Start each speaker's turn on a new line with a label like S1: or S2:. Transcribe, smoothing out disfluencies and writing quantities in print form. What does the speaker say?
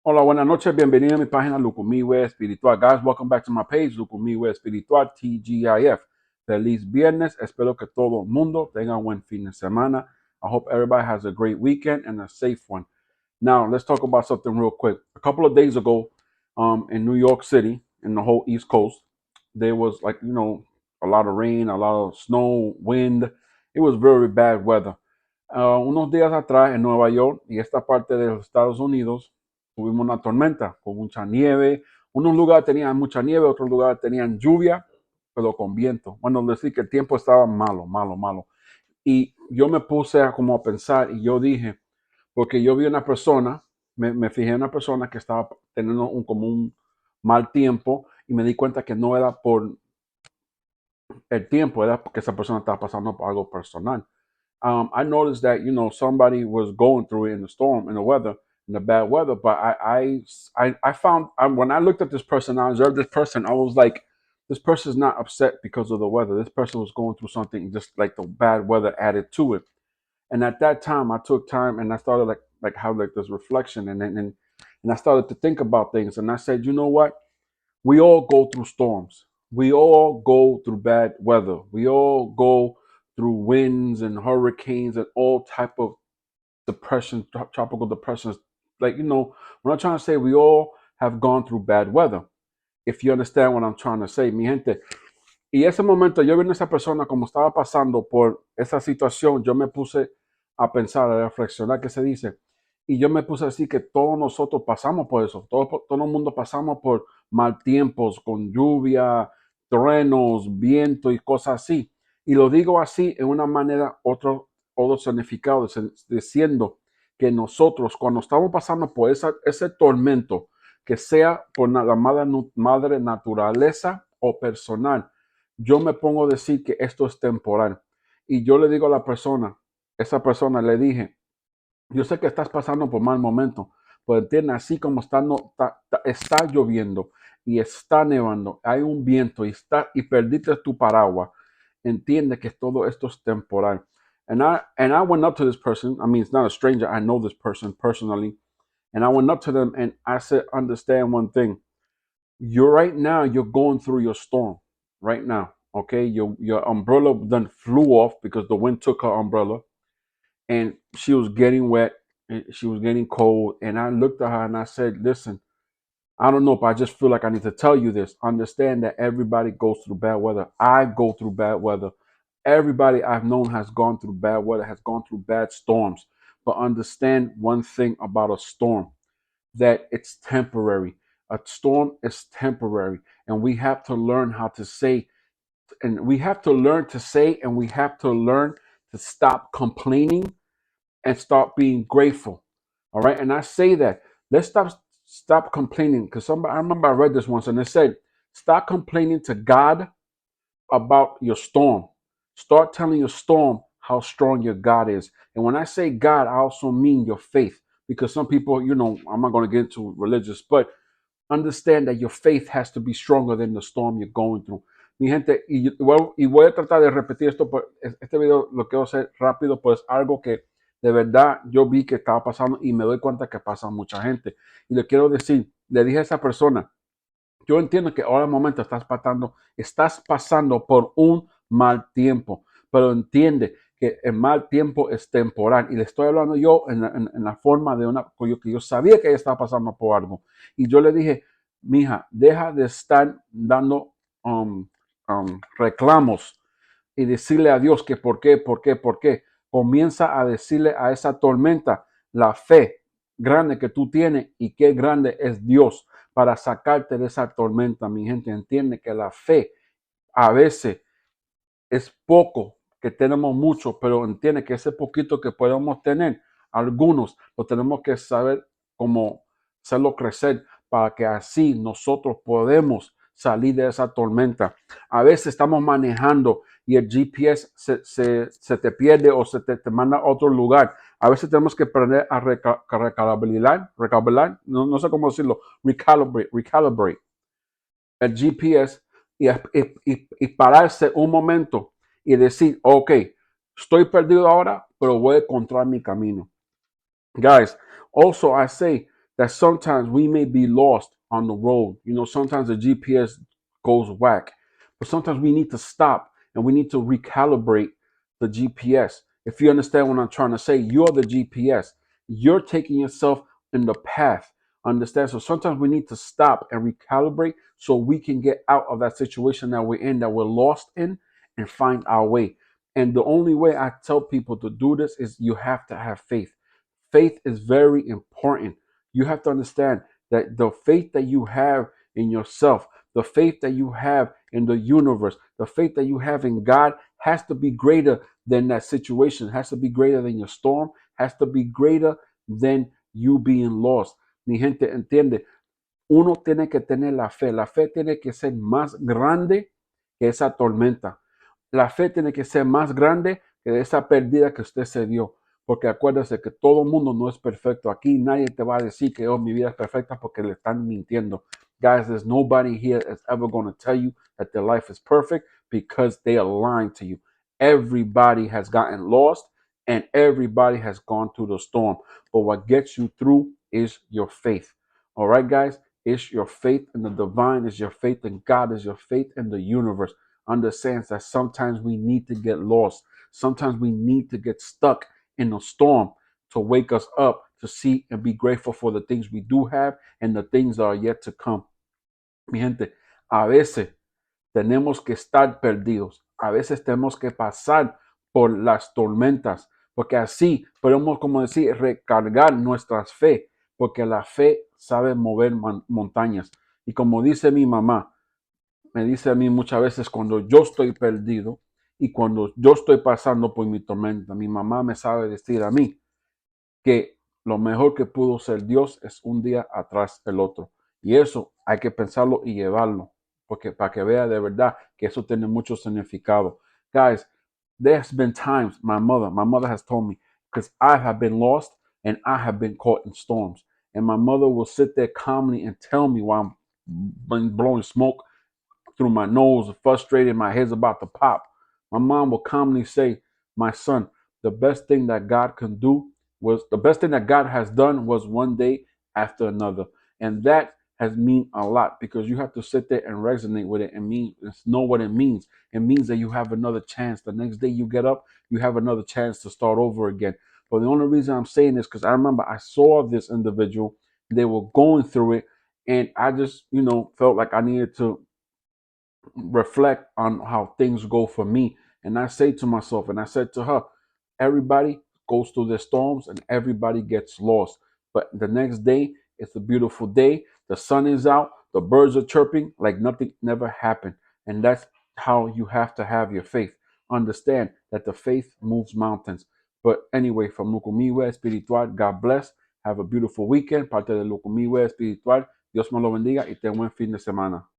S1: Hola, buenas noches, bienvenido a mi página Lucumihue Espiritual. Guys, welcome back to my page, Lucumihue Espiritual, TGIF. Feliz viernes, espero que todo el mundo tenga un buen fin de semana. I hope everybody has a great weekend and a safe one. Now, let's talk about something real quick. A couple of days ago, in New York City, in the whole East Coast, there was a lot of rain, a lot of snow, wind. It was very bad weather. Unos días atrás en Nueva York y esta parte de los Estados Unidos tuvimos una tormenta con mucha nieve. Unos lugares tenían mucha nieve, otros lugares tenían lluvia, pero con viento. Bueno, decir que el tiempo estaba malo, malo, malo. Y yo me puse como a pensar y yo dije, porque yo vi una persona, me fijé en una persona que estaba teniendo como un mal tiempo y me di cuenta que no era por el tiempo, era porque esa persona estaba pasando por algo personal. I noticed that somebody was going through it in the storm, in the weather, in the bad weather. But I found when I looked at this person, I observed this person. I was like, this person is not upset because of the weather. This person was going through something, just like the bad weather added to it. And at that time, I took time and I started like have like this reflection, and I started to think about things. And I said, you know what? We all go through storms. We all go through bad weather. We all go through winds and hurricanes and all type of depression, tropical depressions. We're not trying to say we all have gone through bad weather. If you understand what I'm trying to say, mi gente. Y ese momento yo viendo a esa persona como estaba pasando por esa situación, yo me puse a pensar, a reflexionar qué se dice. Y yo me puse a decir que todos nosotros pasamos por eso. Todo el mundo pasamos por mal tiempos, con lluvia, truenos, viento y cosas así. Y lo digo así en una manera, otro significado, diciendo que nosotros cuando estamos pasando por ese tormento, que sea por la madre naturaleza o personal, yo me pongo a decir que esto es temporal. Y yo le digo a la persona, esa persona le dije, yo sé que estás pasando por mal momento, pero entiende, así como está lloviendo y está nevando, hay un viento y perdiste tu paraguas, entiende que todo esto es temporal. And I went up to this person. I mean, it's not a stranger. I know this person personally. And I went up to them and I said, understand one thing. You're going through your storm right now. Okay. Your umbrella then flew off because the wind took her umbrella and she was getting wet and she was getting cold. And I looked at her and I said, listen, I don't know, but I just feel like I need to tell you this. Understand that everybody goes through bad weather. I go through bad weather. Everybody I've known has gone through bad weather, has gone through bad storms. But understand one thing about a storm, that it's temporary. A storm is temporary. And we have to learn how to say, and we have to learn to say, and we have to learn to stop complaining and start being grateful. All right. And I say that let's stop complaining, because I remember I read this once and it said, stop complaining to God about your storm. Start telling your storm how strong your God is. And when I say God, I also mean your faith, because some people, I'm not going to get into religious, but understand that your faith has to be stronger than the storm you're going through. Mi gente, y voy a tratar de repetir esto, pues este video lo quiero hacer rápido, pues algo que de verdad yo vi que estaba pasando y me doy cuenta que pasa a mucha gente. Y le quiero decir, le dije a esa persona, yo entiendo que ahora el momento estás pasando por un mal tiempo, pero entiende que el mal tiempo es temporal. Y le estoy hablando yo en la forma de que yo sabía que ella estaba pasando por algo. Y yo le dije, mija, deja de estar dando reclamos y decirle a Dios que por qué. Comienza a decirle a esa tormenta la fe grande que tú tienes y qué grande es Dios para sacarte de esa tormenta. Mi gente, entiende que la fe a veces es poco, que tenemos mucho, pero entiende que ese poquito que podemos tener, algunos lo tenemos que saber cómo hacerlo crecer para que así nosotros podemos salir de esa tormenta. A veces estamos manejando y el GPS se te pierde o te manda a otro lugar. A veces tenemos que aprender a recalibrar, no sé cómo decirlo, recalibrate el GPS y pararse un momento y decir, ok, estoy perdido ahora, pero voy a encontrar mi camino. Guys, also I say, that sometimes we may be lost on the road. You know, sometimes the GPS goes whack, but sometimes we need to stop and we need to recalibrate the GPS. If you understand what I'm trying to say, you're the GPS. You're taking yourself in the path. Understand? So sometimes we need to stop and recalibrate so we can get out of that situation that we're in, that we're lost in, and find our way. And the only way I tell people to do this is you have to have faith. Faith is very important. You have to understand that the faith that you have in yourself, the faith that you have in the universe, the faith that you have in God has to be greater than that situation, has to be greater than your storm, has to be greater than you being lost. Mi gente entiende, uno tiene que tener la fe tiene que ser más grande que esa tormenta. La fe tiene que ser más grande que esa pérdida que usted se dio. Porque acuérdese que todo el mundo no es perfecto. Aquí nadie te va a decir que oh, mi vida es perfecta porque le están mintiendo. Guys, there's nobody here that's ever going to tell you that their life is perfect because they are lying to you. Everybody has gotten lost and everybody has gone through the storm. But what gets you through is your faith. All right, guys? It's your faith in the divine, it's your faith in God, it's your faith in the universe. Understands that sometimes we need to get lost. Sometimes we need to get stuck in a storm to wake us up to see and be grateful for the things we do have and the things that are yet to come. Mi gente, a veces tenemos que estar perdidos. A veces tenemos que pasar por las tormentas, porque así podemos, como decir, recargar nuestra fe, porque la fe sabe mover montañas. Y como dice mi mamá, me dice a mí muchas veces cuando yo estoy perdido y cuando yo estoy pasando por mi tormenta, mi mamá me sabe decir a mí que lo mejor que pudo ser Dios es un día atrás del otro. Y eso hay que pensarlo y llevarlo, porque para que vea de verdad que eso tiene mucho significado. Guys, there's been times my mother has told me, because I have been lost and I have been caught in storms. And my mother will sit there calmly and tell me while I'm blowing smoke through my nose, frustrated, my head's about to pop. My mom will calmly say, my son, the best thing that God can do was the best thing that God has done was one day after another. And that has mean a lot because you have to sit there and resonate with it and know what it means. It means that you have another chance. The next day you get up, you have another chance to start over again. But the only reason I'm saying this because I remember I saw this individual, they were going through it, and I just, felt like I needed to reflect on how things go for me. And I say to myself, and I said to her, everybody goes through their storms and everybody gets lost. But the next day, it's a beautiful day. The sun is out. The birds are chirping like nothing never happened. And that's how you have to have your faith. Understand that the faith moves mountains. But anyway, from Lucumiwe Espiritual, God bless. Have a beautiful weekend. Parte de Lucumiwe Espiritual. Dios me lo bendiga y ten buen fin de semana.